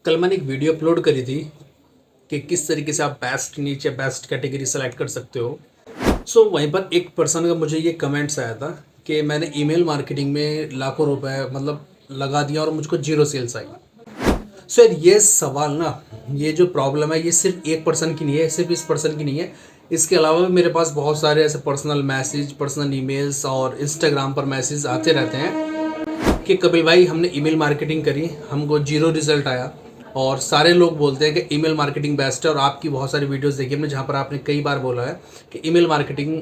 कल मैंने एक वीडियो अपलोड करी थी कि किस तरीके से आप बेस्ट नीचे बेस्ट कैटेगरी सेलेक्ट कर सकते हो। वहीं पर एक पर्सन का मुझे ये कमेंट्स आया था कि मैंने ईमेल मार्केटिंग में लाखों रुपए मतलब लगा दिया और मुझको जीरो सेल्स आई। यार ये सवाल ना, ये जो प्रॉब्लम है ये सिर्फ एक पर्सन की नहीं है, सिर्फ इस पर्सन की नहीं है। इसके अलावा भी मेरे पास बहुत सारे ऐसे पर्सनल मैसेज, पर्सनल ईमेल्स और इंस्टाग्राम पर मैसेज आते रहते हैं कि कपिल भाई हमने ईमेल मार्केटिंग करी, हमको जीरो रिजल्ट आया। और सारे लोग बोलते हैं कि ईमेल मार्केटिंग बेस्ट है। और आपकी बहुत सारी वीडियोस देखी हमने जहाँ पर आपने कई बार बोला है कि ईमेल मार्केटिंग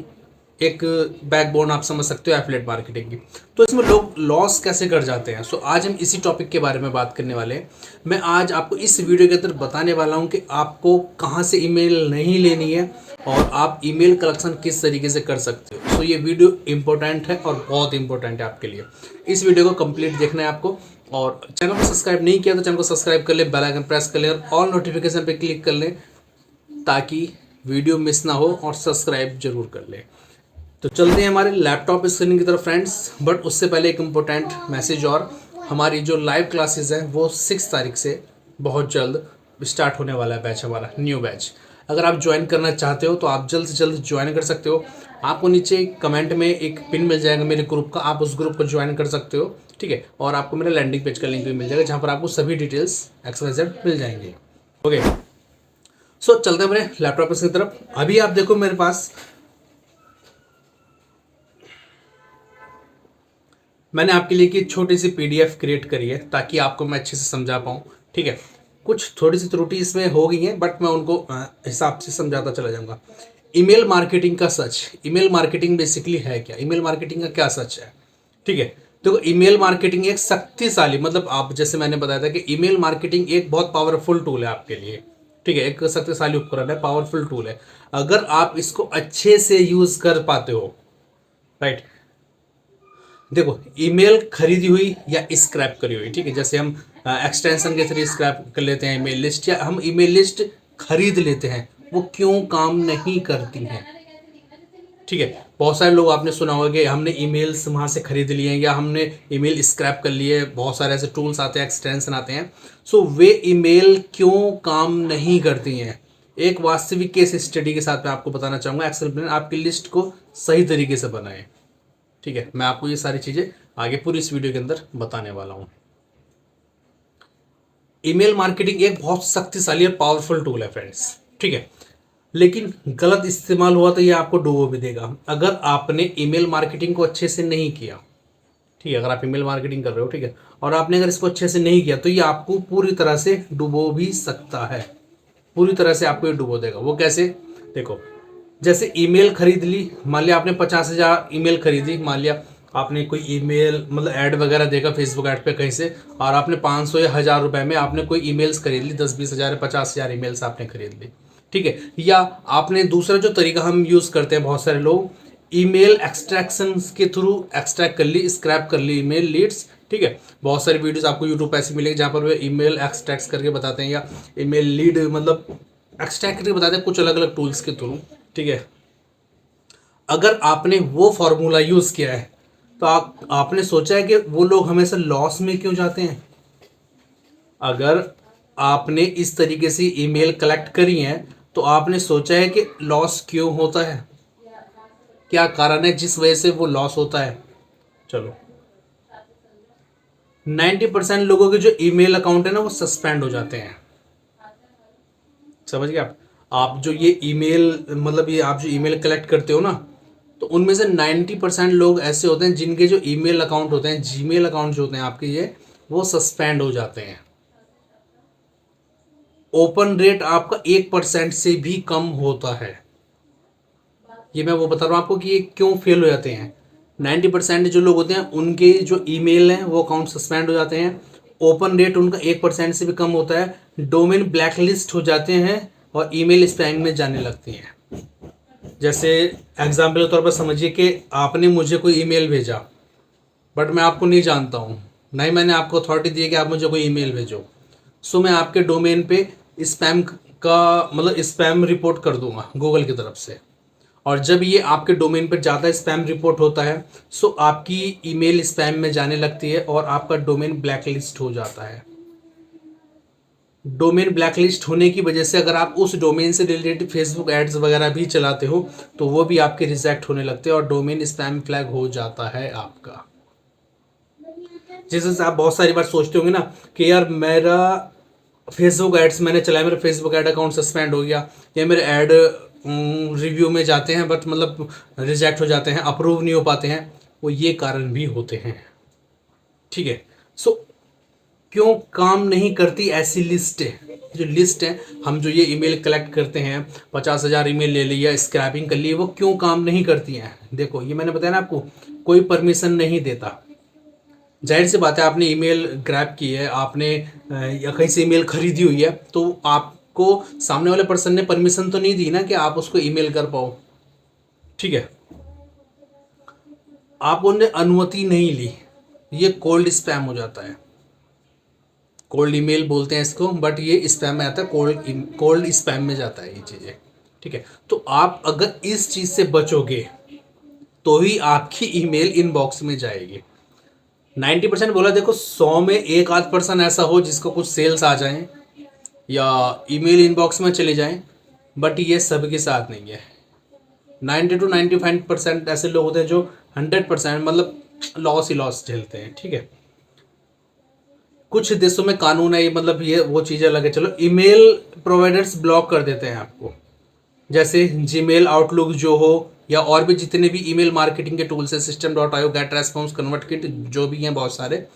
एक बैकबोन आप समझ सकते हो एफिलिएट मार्केटिंग की। तो इसमें लोग लॉस कैसे कर जाते हैं। आज हम इसी टॉपिक के बारे में बात करने वाले हैं। मैं आज आपको इस वीडियो के अंदर बताने वाला हूं कि आपको कहां से ईमेल नहीं लेनी है और आप ईमेल कलेक्शन किस तरीके से कर सकते हो। ये वीडियो इंपॉर्टेंट है और बहुत इंपॉर्टेंट है आपके लिए। इस वीडियो को कंप्लीट देखना है आपको। और चैनल को सब्सक्राइब नहीं किया तो चैनल को सब्सक्राइब कर ले, बेल आइकन प्रेस कर ले और ऑल नोटिफिकेशन पे क्लिक कर ले ताकि वीडियो मिस ना हो, और सब्सक्राइब जरूर कर ले। तो चलते हैं हमारे लैपटॉप स्क्रीन की तरफ फ्रेंड्स। बट उससे पहले एक इम्पोर्टेंट मैसेज, और हमारी जो लाइव क्लासेस हैं वो 6 तारीख से बहुत जल्द स्टार्ट होने वाला है बैच, हमारा न्यू बैच। अगर आप ज्वाइन करना चाहते हो तो आप जल्द से जल्द ज्वाइन कर सकते हो। आपको नीचे कमेंट में एक पिन मिल जाएगा मेरे ग्रुप का, आप उस ग्रुप को ज्वाइन कर सकते हो, ठीक है। और आपको मेरे लैंडिंग पेज का लिंक भी मिल जाएगा जहाँ पर आपको सभी डिटेल्स XYZ मिल जाएंगे। ओके, चलते हैं मेरे लैपटॉप की तरफ। अभी आप देखो मेरे पास मैंने आपके लिए एक छोटी सी PDF क्रिएट करी है ताकि आपको मैं अच्छे से समझा पाऊँ, ठीक है। कुछ थोड़ी सी त्रुटि इसमें हो गई है बट मैं उनको हिसाब से समझाता चला जाऊंगा। ईमेल मार्केटिंग का सच, ईमेल मार्केटिंग बेसिकली है क्या, ईमेल मार्केटिंग का क्या सच है, ठीक है। देखो, ईमेल मार्केटिंग एक शक्तिशाली, मतलब आप जैसे मैंने बताया था कि ईमेल मार्केटिंग एक बहुत पावरफुल टूल है आपके लिए, ठीक है। एक शक्तिशाली उपकरण है, पावरफुल टूल है अगर आप इसको अच्छे से यूज कर पाते हो, राइट। देखो, ईमेल खरीदी हुई या स्क्रैप करी हुई, ठीक है। जैसे हम एक्सटेंशन के थ्रू स्क्रैप कर लेते हैं ईमेल लिस्ट, या हम ईमेल लिस्ट खरीद लेते हैं, वो क्यों काम नहीं करती हैं, ठीक है। बहुत सारे लोग आपने सुना होगा कि हमने ईमेल्स वहाँ से खरीद लिए हैं या हमने ईमेल स्क्रैप कर लिए। बहुत सारे ऐसे टूल्स आते हैं, एक्सटेंशन आते हैं। वे ईमेल क्यों काम नहीं करती हैं, एक वास्तविक केस स्टडी के साथ मैं आपको बताना चाहूँगा। एक्सेल प्लान आपकी लिस्ट को सही तरीके से बनाए, ठीक है। मैं आपको ये सारी चीज़ें आगे पूरी इस वीडियो के अंदर बताने वाला हूँ। ईमेल मार्केटिंग एक बहुत शक्तिशाली और पावरफुल टूल है फ्रेंड्स, ठीक है। लेकिन गलत इस्तेमाल हुआ तो ये आपको डुबो भी देगा। अगर आपने ईमेल मार्केटिंग को अच्छे से नहीं किया, ठीक है, अगर आप ईमेल मार्केटिंग कर रहे हो, ठीक है, और आपने अगर इसको अच्छे से नहीं किया तो ये आपको पूरी तरह से डुबो भी सकता है। पूरी तरह से आपको ये डुबो देगा। वो कैसे, देखो, जैसे ईमेल खरीद ली, मान लिया आपने 50,000 ईमेल खरीदी, मान लिया आपने कोई ईमेल मतलब ऐड वगैरह देखा फेसबुक ऐड पे कहीं से, और आपने 500 या 1,000 रुपए में आपने कोई ईमेल्स खरीद ली, 10-20 हज़ार 50,000 ईमेल्स आपने खरीद ली, ठीक है। या आपने दूसरा जो तरीका हम यूज़ करते हैं बहुत सारे लोग, ईमेल एक्सट्रैक्शन के थ्रू एक्सट्रैक्ट कर ली, स्क्रैप कर ली ईमेल लीड्स, ठीक है। बहुत सारी वीडियोस आपको यूट्यूब पे ऐसी मिलेगी जहाँ पर वे ईमेल एक्सट्रैक्ट करके बताते हैं, या ईमेल लीड मतलब एक्सट्रैक्ट करके बताते हैं कुछ अलग अलग टूल्स के थ्रू, ठीक है। अगर आपने वो फॉर्मूला यूज़ किया है तो आपने सोचा है कि वो लोग हमेशा लॉस में क्यों जाते हैं। अगर आपने इस तरीके से ईमेल कलेक्ट करी हैं तो आपने सोचा है कि लॉस क्यों होता है, क्या कारण है जिस वजह से वो लॉस होता है। चलो, 90% लोगों के जो ईमेल अकाउंट है ना वो सस्पेंड हो जाते हैं, समझ गए आप जो ये ईमेल मतलब ये आप जो ईमेल कलेक्ट करते हो ना, तो उनमें से 90% लोग ऐसे होते हैं जिनके जो ईमेल अकाउंट होते हैं, जीमेल अकाउंट जो होते हैं आपके, ये वो सस्पेंड हो जाते हैं। ओपन रेट आपका 1% से भी कम होता है। ये मैं वो बता रहा हूँ आपको कि ये क्यों फेल हो जाते हैं। 90% जो लोग होते हैं उनके जो ईमेल हैं वो अकाउंट सस्पेंड हो जाते हैं। ओपन रेट उनका 1% से भी कम होता है। डोमेन ब्लैकलिस्ट हो जाते हैं और ईमेल स्पैम में जाने लगती हैं। जैसे एग्जाम्पल के तौर पर समझिए कि आपने मुझे कोई ईमेल भेजा, बट मैं आपको नहीं जानता हूँ, नहीं मैंने आपको अथॉरिटी दी है कि आप मुझे कोई ईमेल भेजो। मैं आपके डोमेन पे स्पैम का मतलब स्पैम रिपोर्ट कर दूंगा गूगल की तरफ से। और जब ये आपके डोमेन पर ज़्यादा स्पैम रिपोर्ट होता है आपकी ईमेल स्पैम में जाने लगती है और आपका डोमेन ब्लैकलिस्ट हो जाता है। डोमेन ब्लैकलिस्ट होने की वजह से अगर आप उस डोमेन से रिलेटेड फेसबुक एड्स वगैरह भी चलाते हो तो वो भी आपके रिजेक्ट होने लगते हैं और डोमेन स्पैम फ्लैग हो जाता है आपका। जैसे आप बहुत सारी बार सोचते होंगे ना कि यार मेरा फेसबुक एड्स मैंने चलाया, मेरा फेसबुक ऐड अकाउंट सस्पेंड हो गया, या मेरे ऐड रिव्यू में जाते हैं बट मतलब रिजेक्ट हो जाते हैं, अप्रूव नहीं हो पाते हैं, वो ये कारण भी होते हैं। ठीक है। सो क्यों काम नहीं करती ऐसी लिस्ट है, जो लिस्ट है, हम जो ये ईमेल कलेक्ट करते हैं, 50,000 ईमेल ले लिया, स्क्रैपिंग कर ली, वो क्यों काम नहीं करती हैं? देखो ये मैंने बताया ना आपको, कोई परमिशन नहीं देता। जाहिर सी बात है, आपने ईमेल ग्रैब की है, आपने या कहीं से ईमेल खरीदी हुई है, तो आपको सामने वाले पर्सन ने परमिशन तो नहीं दी ना कि आप उसको ईमेल कर पाओ। ठीक है, आप उन्होंने अनुमति नहीं ली, ये कोल्ड स्पैम हो जाता है। कोल्ड ईमेल बोलते हैं इसको, बट ये स्पैम में आता है, कोल्ड स्पैम में जाता है ये चीज़ें। ठीक है, तो आप अगर इस चीज़ से बचोगे तो ही आपकी ईमेल इनबॉक्स में जाएगी। 90% बोला, देखो 100 में एक आध पर्सन ऐसा हो जिसको कुछ सेल्स आ जाएं या ईमेल इनबॉक्स में चले जाएं, बट ये सबके साथ नहीं है। 90 to 95% ऐसे लोग होते हैं जो 100% मतलब लॉस ही लॉस झेलते हैं। ठीक है, कुछ देशों में कानून है, ये मतलब ये वो चीज़ें अलग है। चलो, ईमेल प्रोवाइडर्स ब्लॉक कर देते हैं आपको, जैसे जीमेल, आउटलुक जो हो, या और भी जितने भी ईमेल मार्केटिंग के टूल्स है, System.io, गेट रेस्पॉन्स, कन्वर्टकिट, जो भी हैं बहुत सारे,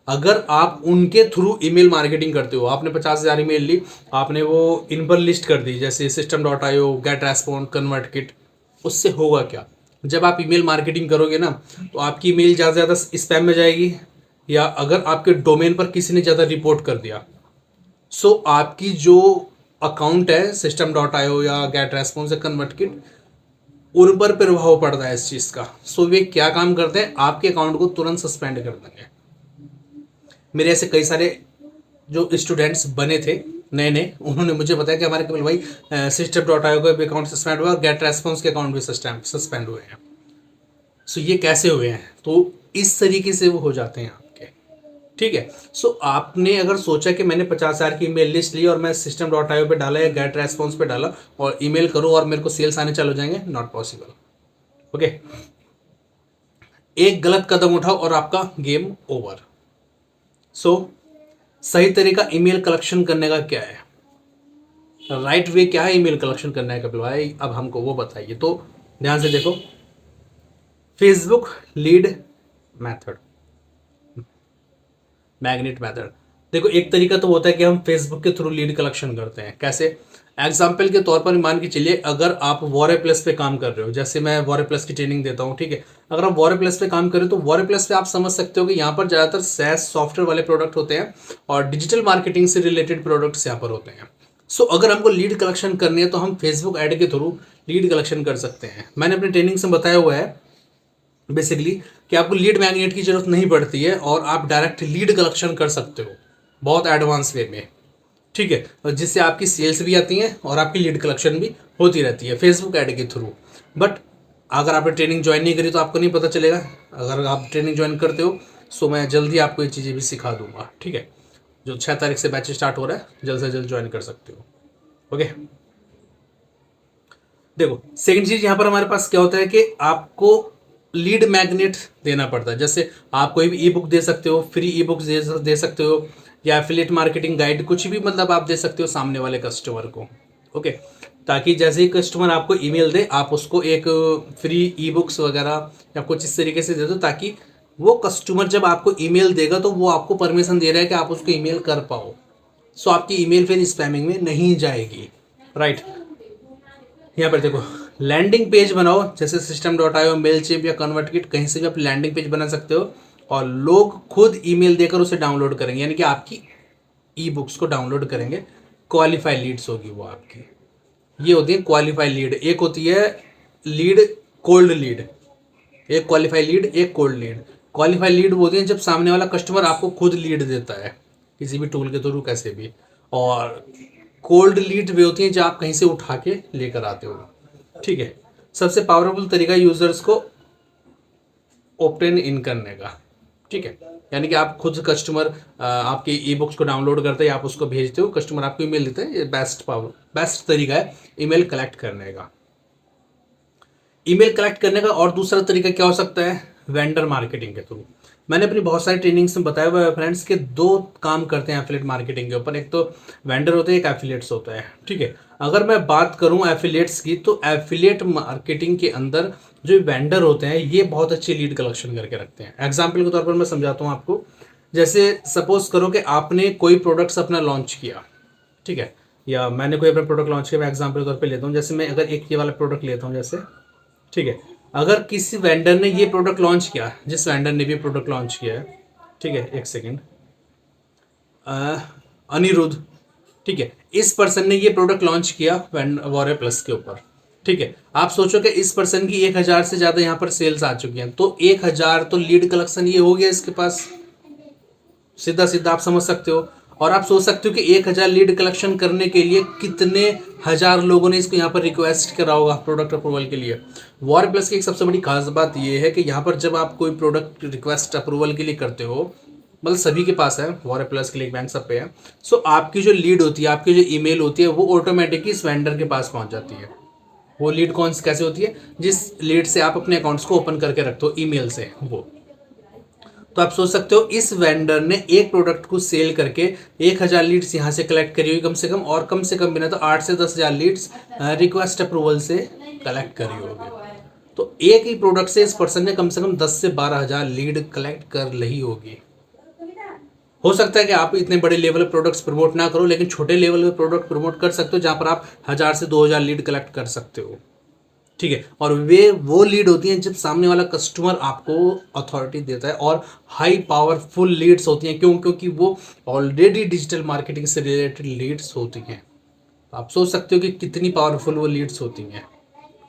अगर आप उनके थ्रू ईमेल मार्केटिंग करते हो, आपने 50,000 ईमेल ली, आपने वो इन पर लिस्ट कर दी, जैसे System.io, गेट रेस्पॉन्स, कन्वर्टकिट, उससे होगा क्या? जब आप ईमेल मार्केटिंग करोगे ना, तो आपकी ईमेल ज़्यादा से ज़्यादा स्पैम में जाएगी, या अगर आपके डोमेन पर किसी ने ज़्यादा रिपोर्ट कर दिया, सो आपकी जो अकाउंट है System.io या गेट रेस्पॉन्स या कन्वर्टकिट, उन पर प्रभाव पड़ता है इस चीज़ का। सो वे क्या काम करते हैं, आपके अकाउंट को तुरंत सस्पेंड कर देंगे। मेरे ऐसे कई सारे जो स्टूडेंट्स बने थे नए नए, उन्होंने मुझे बताया कि हमारे कपिल भाई System.io का भी अकाउंट सस्पेंड हुआ, गेट रेस्पॉन्स के अकाउंट भी सस्पेंड हुए हैं। सो ये कैसे हुए हैं? तो इस तरीके से वो हो जाते हैं आपके। ठीक है, सो आपने अगर सोचा कि मैंने 50,000 की ईमेल लिस्ट ली और मैं System.io पे डाला या गेट रेस्पॉन्स पे डाला और ईमेल करूँ और मेरे को सेल्स आने चालू हो जाएंगे, नॉट पॉसिबल। ओके, एक गलत कदम उठाओ और आपका गेम ओवर। सो सही तरीका ईमेल कलेक्शन करने का क्या है, राइट वे क्या है ईमेल कलेक्शन करने का कपिल भाई, अब हमको वो बताइए। तो ध्यान से देखो, Facebook lead method, magnet method. देखो, एक तरीका तो होता है कि हम फेसबुक के थ्रू लीड कलेक्शन करते हैं। कैसे? एग्जाम्पल के तौर पर मान के चलिए, अगर आप वॉरे प्लस पे काम कर रहे हो, जैसे मैं वॉरे प्लस की ट्रेनिंग देता हूँ, ठीक है, अगर आप वॉरे प्लस पे काम कर रहे हो तो वॉरे प्लस पे आप समझ सकते हो कि यहाँ पर ज़्यादातर सैस सॉफ्टवेयर वाले प्रोडक्ट होते हैं और डिजिटल मार्केटिंग से रिलेटेड प्रोडक्ट्स यहाँ पर होते हैं। सो अगर हमको लीड कलेक्शन करनी है तो हम फेसबुक ऐड के थ्रू लीड कलेक्शन कर सकते हैं। मैंने अपनी ट्रेनिंग से बताया हुआ है बेसिकली कि आपको लीड मैग्नेट की जरूरत नहीं पड़ती है और आप डायरेक्ट लीड कलेक्शन कर सकते हो बहुत एडवांस वे में। ठीक है, और जिससे आपकी सेल्स भी आती हैं और आपकी लीड कलेक्शन भी होती रहती है फेसबुक ऐड के थ्रू। बट अगर आपने ट्रेनिंग ज्वाइन नहीं करी तो आपको नहीं पता चलेगा। अगर आप ट्रेनिंग ज्वाइन करते हो सो मैं जल्दी आपको ये चीज़ें भी सिखा दूंगा। ठीक है, जो 6 तारीख से बैच स्टार्ट हो रहा है, जल्द से जल्द ज्वाइन कर सकते हो। ओके, देखो सेकंड चीज यहाँ पर हमारे पास क्या होता है कि आपको लीड मैग्नेट देना पड़ता है। जैसे आप कोई भी ई बुक दे सकते हो, फ्री ई बुक्स दे सकते हो, या एफिलिएट मार्केटिंग गाइड, कुछ भी मतलब आप दे सकते हो सामने वाले कस्टमर को। ओके, ताकि जैसे ही कस्टमर आपको ईमेल दे आप उसको एक फ्री ई बुक्स वगैरह या कुछ इस तरीके से दे दो, ताकि वो कस्टमर जब आपको ईमेल देगा तो वो आपको परमिशन दे रहा है कि आप उसको ईमेल कर पाओ। सो आपकी ईमेल फिर स्पैमिंग में नहीं जाएगी। राइट, यहाँ पर देखो, लैंडिंग पेज बनाओ, जैसे System.io, मेलचिप या कन्वर्टकिट, कहीं से भी आप लैंडिंग पेज बना सकते हो और लोग खुद ईमेल देकर उसे डाउनलोड करेंगे, यानी कि आपकी ई बुक्स को डाउनलोड करेंगे। क्वालिफाई लीड्स होगी वो आपकी। ये होती है क्वालिफाई लीड, एक होती है लीड कोल्ड लीड, एक क्वालिफाई लीड, एक कोल्ड लीड। क्वालिफाई लीड वो होती है जब सामने वाला कस्टमर आपको खुद लीड देता है किसी भी टूल के थ्रू, कैसे भी। और कोल्ड लीड वे होती हैं जो आप कहीं से उठा के लेकर आते हो। ठीक है, सबसे पावरफुल तरीका यूजर्स को ओप्टेन इन करने का। ठीक है, यानी कि आप खुद कस्टमर आपकी ई बुक्स को डाउनलोड करते हैं, आप उसको भेजते हो, कस्टमर आपको ईमेल देते हैं। ये बेस्ट तरीका है ईमेल कलेक्ट करने का। ईमेल कलेक्ट करने का और दूसरा तरीका क्या हो सकता है? वेंडर मार्केटिंग के थ्रू। मैंने अपनी बहुत सारी ट्रेनिंग्स में बताया हुआ है फ्रेंड्स कि दो काम करते हैं एफिलिएट मार्केटिंग के ऊपर, एक तो वेंडर होते हैं, एक एफिलिएट्स होता है। ठीक है, अगर मैं बात करूं एफिलिएट्स की, तो एफिलिएट मार्केटिंग के अंदर जो वेंडर होते हैं ये बहुत अच्छी लीड कलेक्शन करके रखते हैं। एग्जाम्पल के तौर पर मैं समझाता हूँ आपको। जैसे सपोज करो कि आपने कोई प्रोडक्ट्स अपना लॉन्च किया, ठीक है, या मैंने कोई अपना प्रोडक्ट लॉन्च किया। मैं एग्जाम्पल के तौर पर लेता हूँ, जैसे मैं अगर एक ये वाला प्रोडक्ट लेता हूँ जैसे, ठीक है, अगर किसी वेंडर ने ये प्रोडक्ट लॉन्च किया, जिस वेंडर ने भी प्रोडक्ट लॉन्च किया है, ठीक है, एक सेकेंड, अनिरुद्ध, ठीक है, इस पर्सन ने ये प्रोडक्ट लॉन्च किया वॉरे प्लस के ऊपर। ठीक है, आप सोचो कि इस पर्सन की 1000 से ज़्यादा यहाँ पर सेल्स आ चुकी हैं, तो 1000 तो लीड कलेक्शन ये हो गया इसके पास, सीधा सीधा आप समझ सकते हो। और आप सोच सकते हो कि 1000 लीड कलेक्शन करने के लिए कितने हजार लोगों ने इसको यहाँ पर रिक्वेस्ट करा होगा प्रोडक्ट अप्रूवल के लिए। वॉर प्लस की एक सबसे बड़ी खास बात यह है कि यहाँ पर जब आप कोई प्रोडक्ट रिक्वेस्ट अप्रूवल के लिए करते हो, मतलब सभी के पास है, वॉर प्लस के लिए बैंक सब पे है, सो आपकी जो लीड होती है, आपकी जो ईमेल होती है, वो ऑटोमेटिकली इस वेंडर के पास पहुंच जाती है। वो लीड कौन कैसे होती है? जिस लीड से आप अपने अकाउंट्स को ओपन करके रखते हो ईमेल से, वो। तो आप सोच सकते हो इस वेंडर ने एक प्रोडक्ट को सेल करके 1000 लीड्स यहाँ से कलेक्ट करी हुई कम से कम, और कम से कम बिना तो 8 से 10,000 लीड्स रिक्वेस्ट अप्रूवल से कलेक्ट करी होगी। तो एक ही प्रोडक्ट से इस पर्सन ने कम से कम 10 से 12,000 लीड कलेक्ट कर ली होगी। हो सकता है कि आप इतने बड़े लेवल पे प्रोडक्ट्स प्रमोट ना करो, लेकिन छोटे लेवल पे प्रोडक्ट प्रमोट कर सकते हो जहां पर आप 1000 से 2000 लीड कलेक्ट कर सकते हो। ठीक है, और वे वो लीड होती हैं जब सामने वाला कस्टमर आपको अथॉरिटी देता है, और हाई पावरफुल लीड्स होती हैं। क्यों? क्योंकि वो ऑलरेडी डिजिटल मार्केटिंग से रिलेटेड लीड्स होती हैं। आप सोच सकते हो कि कितनी पावरफुल वो लीड्स होती हैं।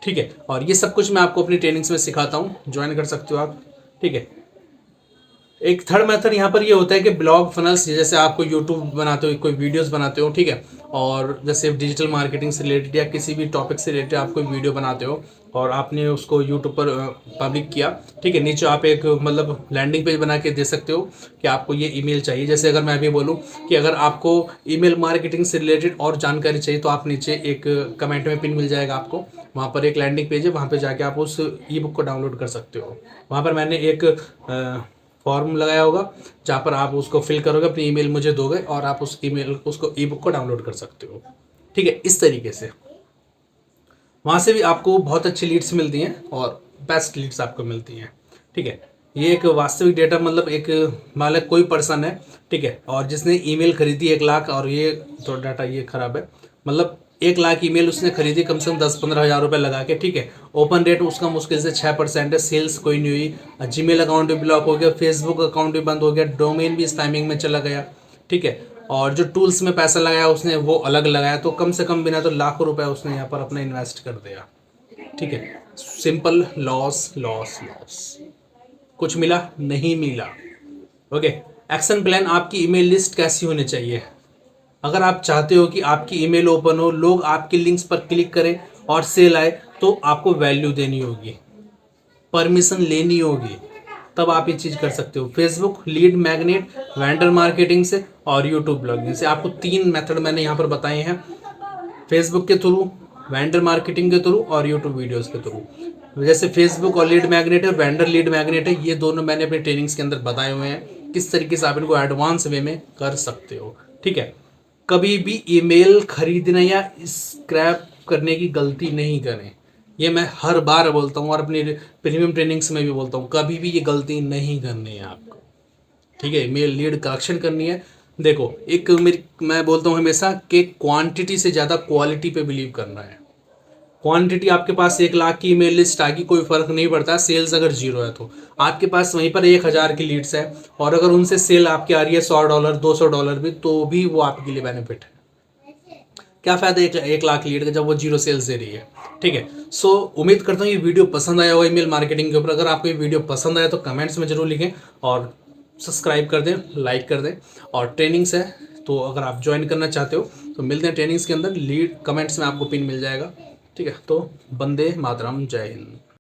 ठीक है, और ये सब कुछ मैं आपको अपनी ट्रेनिंग्स में सिखाता हूँ, ज्वाइन कर सकते हो आप। ठीक है, एक थर्ड मेथड यहाँ पर ये होता है कि ब्लॉग फनल्स, जैसे आप कोई यूट्यूब बनाते हो, कोई वीडियोस बनाते हो, ठीक है, और जैसे डिजिटल मार्केटिंग से रिलेटेड या किसी भी टॉपिक से रिलेटेड आप कोई वीडियो बनाते हो और आपने उसको यूट्यूब पर पब्लिक किया, ठीक है, नीचे आप एक मतलब लैंडिंग पेज बना के दे सकते हो कि आपको ये ईमेल चाहिए। जैसे अगर मैं अभी बोलूँ कि अगर आपको ईमेल मार्केटिंग से रिलेटेड और जानकारी चाहिए, तो आप नीचे एक कमेंट में पिन मिल जाएगा आपको, वहाँ पर एक लैंडिंग पेज है, वहाँ पर जाके आप उस ई बुक को डाउनलोड कर सकते हो। वहाँ पर मैंने एक फॉर्म लगाया होगा जहाँ पर आप उसको फिल करोगे, अपनी ईमेल मुझे दोगे और आप उस ईमेल उसको ई बुक को डाउनलोड कर सकते हो। ठीक है, इस तरीके से वहाँ से भी आपको बहुत अच्छी लीड्स मिलती हैं और बेस्ट लीड्स आपको मिलती हैं। ठीक है, ये एक वास्तविक डेटा, मतलब एक मान कोई पर्सन है, ठीक है, और जिसने ईमेल खरीदी 1 लाख, और ये थोड़ा डाटा ये खराब है, मतलब 1 लाख ईमेल उसने खरीदी कम से कम 10-15 हज़ार रुपये लगा के। ठीक है, ओपन रेट उसका मुश्किल से 6% है, सेल्स कोई नहीं हुई, जीमेल अकाउंट भी ब्लॉक हो गया, फेसबुक अकाउंट भी बंद हो गया, डोमेन भी इस टाइमिंग में चला गया। ठीक है, और जो टूल्स में पैसा लगाया उसने वो अलग लगाया, तो कम से कम बिना तो लाखों रुपए उसने यहाँ पर अपना इन्वेस्ट कर दिया। ठीक है, सिंपल लॉस लॉस लॉस, कुछ मिला नहीं मिला। ओके, एक्शन प्लान, आपकी ईमेल लिस्ट कैसी होनी चाहिए? अगर आप चाहते हो कि आपकी ईमेल ओपन हो, लोग आपके लिंक्स पर क्लिक करें और सेल आए, तो आपको वैल्यू देनी होगी, परमिशन लेनी होगी, तब आप ये चीज़ कर सकते हो। Facebook lead magnet, vendor marketing से और यूट्यूब ब्लॉगिंग से। आपको 3 मेथड मैंने यहाँ पर बताए हैं, फेसबुक के थ्रू, वेंडर मार्केटिंग के थ्रू और यूट्यूब वीडियोस के थ्रू। जैसे फेसबुक और लीड मैग्नेट है, वेंडर लीड मैग्नेट है, ये दोनों मैंने अपनी ट्रेनिंग्स के अंदर बताए हुए हैं किस तरीके से आप इनको एडवांस वे में कर सकते हो। ठीक है, कभी भी ईमेल खरीदने या स्क्रैप करने की गलती नहीं करें, ये मैं हर बार बोलता हूँ और अपनी प्रीमियम ट्रेनिंग्स में भी बोलता हूँ, कभी भी ये गलती नहीं करनी है आपको। ठीक है, मेल लीड कलेक्शन करनी है। देखो, एक मेरी मैं बोलता हूँ हमेशा कि क्वांटिटी से ज़्यादा क्वालिटी पे बिलीव करना है। क्वांटिटी, आपके पास 1 लाख की ईमेल लिस्ट आ गई, कोई फर्क नहीं पड़ता, सेल्स अगर 0 है तो आपके पास वहीं पर 1000 की लीड्स है, और अगर उनसे सेल आपकी आ रही है $100 $200 भी, तो भी वो आपके लिए बेनिफिट है। क्या फ़ायदा 1 लाख लीड का जब वो 0 सेल्स दे रही है। ठीक है, सो उम्मीद करता हूँ ये वीडियो पसंद आया होगा ईमेल मार्केटिंग के ऊपर। अगर आपको ये वीडियो पसंद आया तो कमेंट्स में जरूर लिखें और सब्सक्राइब कर दें, लाइक कर दें। और ट्रेनिंग्स है, तो अगर आप ज्वाइन करना चाहते हो तो मिलते हैं ट्रेनिंग्स के अंदर, लीड कमेंट्स में आपको पिन मिल जाएगा। ठीक है, तो वंदे मातरम, जय हिंद।